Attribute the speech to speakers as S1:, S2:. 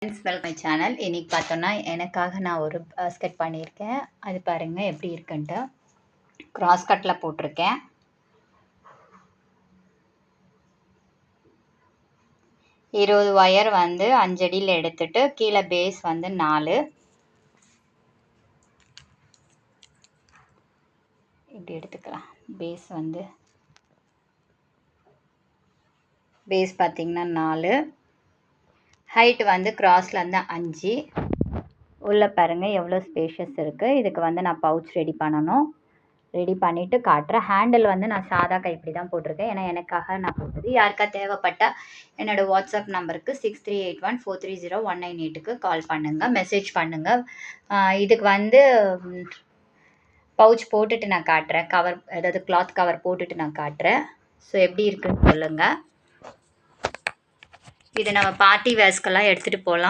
S1: Welcome my channel. இன்னைக்கு பார்த்தோன்னா எனக்காக நான் ஒரு ஸ்கெட் பண்ணியிருக்கேன். அது பாருங்கள் எப்படி இருக்குன்ட்டு. கிராஸ் கட்டில் போட்டிருக்கேன். இருபது ஒயர் வந்து 5 அடியில் எடுத்துட்டு கீழே பேஸ் வந்து 4 இப்படி எடுத்துக்கலாம். பேஸ் பார்த்திங்கன்னா 4, ஹைட் வந்து கிராஸில் வந்து 5. உள்ளே பாருங்கள் எவ்வளோ ஸ்பேஷியஸ் இருக்குது. இதுக்கு வந்து நான் பவுச் ரெடி பண்ணணும். ரெடி பண்ணிவிட்டு காட்டுறேன். ஹேண்டில் வந்து நான் சாதா கைப்பிடி தான் போட்டிருக்கேன், ஏன்னா எனக்காக நான் போட்டது. யாருக்கா தேவைப்பட்டால் என்னோடய வாட்ஸ்அப் நம்பருக்கு 6381430198க்கு கால் பண்ணுங்கள், மெசேஜ் பண்ணுங்கள். இதுக்கு வந்து பவுச் போட்டுட்டு நான் காட்டுறேன். கவர், அதாவது கிளாத் கவர் போட்டுட்டு நான் காட்டுறேன். ஸோ எப்படி இருக்குன்னு சொல்லுங்கள். இது நம்ம பார்ட்டி வேர்ஸ்க்கெல்லாம் எடுத்துகிட்டு போகலாம்.